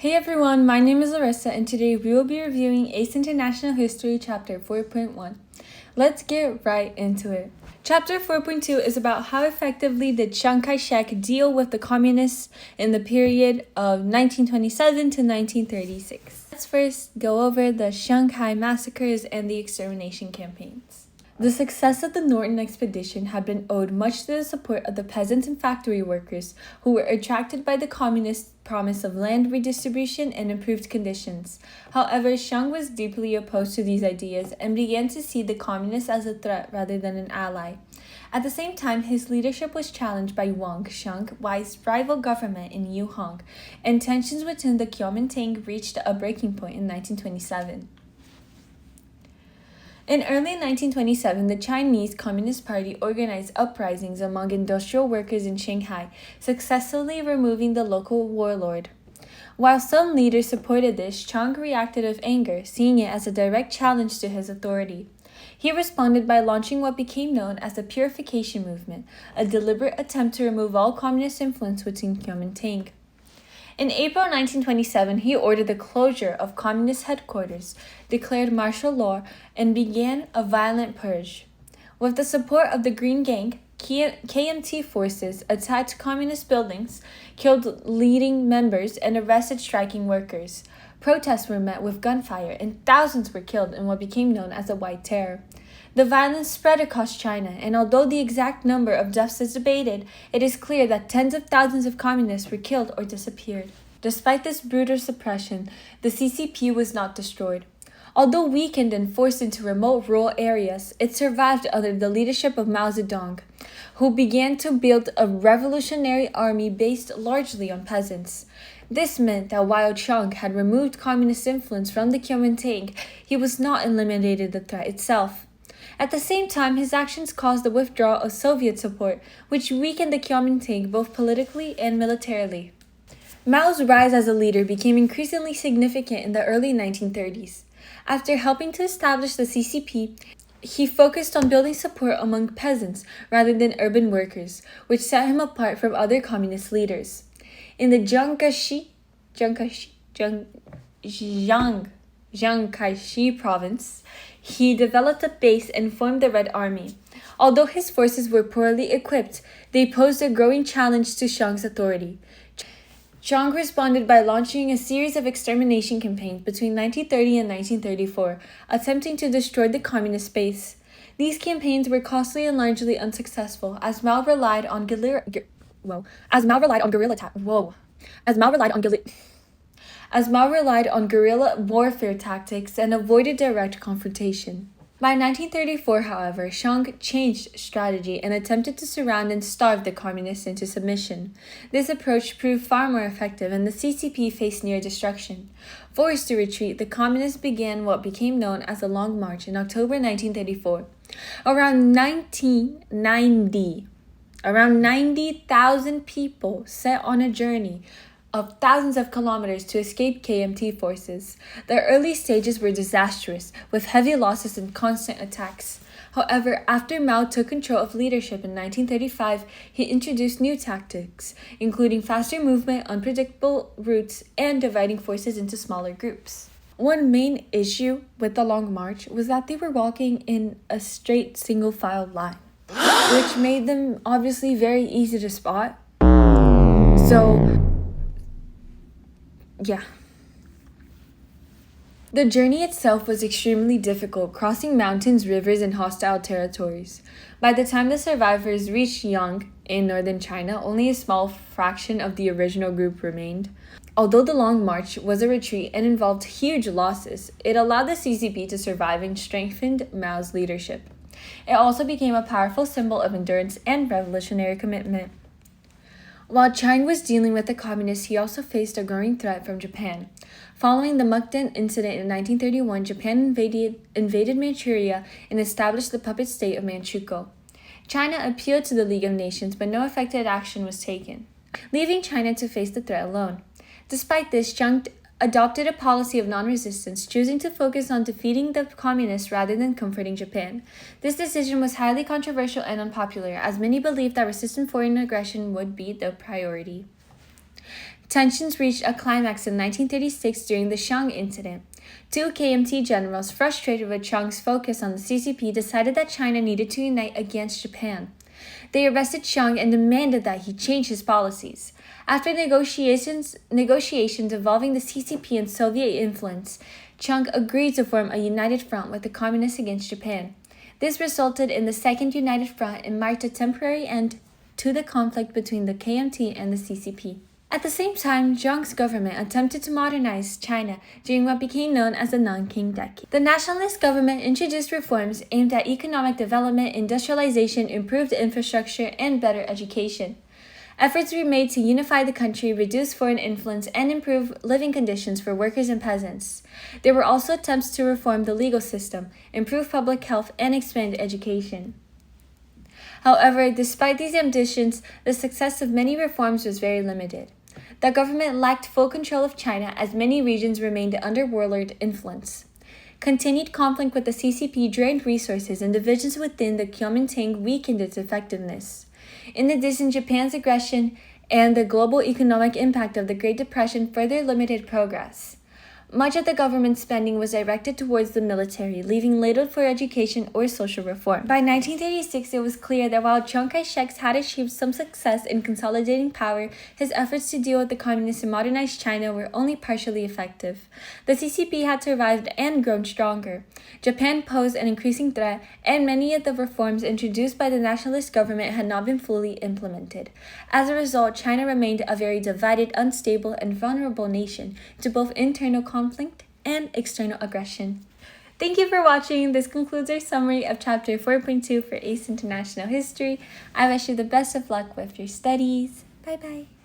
Hey everyone, my name is Larissa and today we will be reviewing AICE International History Chapter 4.1. Let's get right into it. Chapter 4.2 is about how effectively did Chiang Kai-shek deal with the communists in the period of 1927 to 1936. Let's first go over the Shanghai massacres and the extermination campaigns. The success of the Norton expedition had been owed much to the support of the peasants and factory workers who were attracted by the communist promise of land redistribution and improved conditions. However, Chiang was deeply opposed to these ideas and began to see the communists as a threat rather than an ally. At the same time, his leadership was challenged by Wang Xiang's rival government in Yuhong, and tensions within the Kuomintang reached a breaking point in 1927. In early 1927, the Chinese Communist Party organized uprisings among industrial workers in Shanghai, successfully removing the local warlord. While some leaders supported this, Chiang reacted with anger, seeing it as a direct challenge to his authority. He responded by launching what became known as the Purification Movement, a deliberate attempt to remove all communist influence within Kuomintang. In April 1927, he ordered the closure of communist headquarters, declared martial law, and began a violent purge. With the support of the Green Gang, KMT forces attacked communist buildings, killed leading members, and arrested striking workers. Protests were met with gunfire, and thousands were killed in what became known as the White Terror. The violence spread across China, and although the exact number of deaths is debated, it is clear that tens of thousands of communists were killed or disappeared. Despite this brutal suppression, the CCP was not destroyed. Although weakened and forced into remote rural areas, it survived under the leadership of Mao Zedong, who began to build a revolutionary army based largely on peasants. This meant that while Chiang had removed communist influence from the Kuomintang, he was not eliminated the threat itself. At the same time, his actions caused the withdrawal of Soviet support, which weakened the Kuomintang both politically and militarily. Mao's rise as a leader became increasingly significant in the early 1930s. After helping to establish the CCP, he focused on building support among peasants rather than urban workers, which set him apart from other communist leaders. In the Chiang Kai-shi province, he developed a base and formed the Red Army. Although his forces were poorly equipped, they posed a growing challenge to Chiang's authority. Chiang responded by launching a series of extermination campaigns between 1930 and 1934, attempting to destroy the communist base. These campaigns were costly and largely unsuccessful, as Mao relied on guerrilla warfare tactics and avoided direct confrontation. By 1934, however, Chiang changed strategy and attempted to surround and starve the communists into submission. This approach proved far more effective, and the CCP faced near destruction. Forced to retreat, the communists began what became known as the Long March in October 1934. Around 90,000 people set on a journey of thousands of kilometers to escape KMT forces. The early stages were disastrous, with heavy losses and constant attacks. However, after Mao took control of leadership in 1935, he introduced new tactics, including faster movement, unpredictable routes, and dividing forces into smaller groups. One main issue with the Long March was that they were walking in a straight single-file line, which made them obviously very easy to spot. The journey itself was extremely difficult, crossing mountains, rivers, and hostile territories. By the time the survivors reached Yang in northern China, only a small fraction of the original group remained. Although the Long March was a retreat and involved huge losses, it allowed the CCP to survive and strengthened Mao's leadership. It also became a powerful symbol of endurance and revolutionary commitment. While Chiang was dealing with the communists, he also faced a growing threat from Japan. Following the Mukden incident in 1931, Japan invaded Manchuria and established the puppet state of Manchukuo. China appealed to the League of Nations, but no effective action was taken, leaving China to face the threat alone. Despite this, Chiang adopted a policy of non-resistance, choosing to focus on defeating the communists rather than comforting Japan. This decision was highly controversial and unpopular, as many believed that resisting foreign aggression would be the priority. Tensions reached a climax in 1936 during the Xiang incident. Two KMT generals, frustrated with Chiang's focus on the CCP, decided that China needed to unite against Japan. They arrested Chiang and demanded that he change his policies. After negotiations involving the CCP and Soviet influence, Chiang agreed to form a united front with the communists against Japan. This resulted in the Second United Front and marked a temporary end to the conflict between the KMT and the CCP. At the same time, Chiang's government attempted to modernize China during what became known as the Nanking Decade. The nationalist government introduced reforms aimed at economic development, industrialization, improved infrastructure, and better education. Efforts were made to unify the country, reduce foreign influence, and improve living conditions for workers and peasants. There were also attempts to reform the legal system, improve public health, and expand education. However, despite these ambitions, the success of many reforms was very limited. The government lacked full control of China as many regions remained under warlord influence. Continued conflict with the CCP drained resources, and divisions within the Kuomintang weakened its effectiveness. In addition, Japan's aggression and the global economic impact of the Great Depression further limited progress. Much of the government's spending was directed towards the military, leaving little for education or social reform. By 1936, it was clear that while Chiang Kai-shek had achieved some success in consolidating power, his efforts to deal with the communists and modernize China were only partially effective. The CCP had survived and grown stronger. Japan posed an increasing threat, and many of the reforms introduced by the nationalist government had not been fully implemented. As a result, China remained a very divided, unstable, and vulnerable nation to both internal conflict and external aggression. Thank you for watching. This concludes our summary of Chapter 4.2 for AICE International History. I wish you the best of luck with your studies. Bye-bye.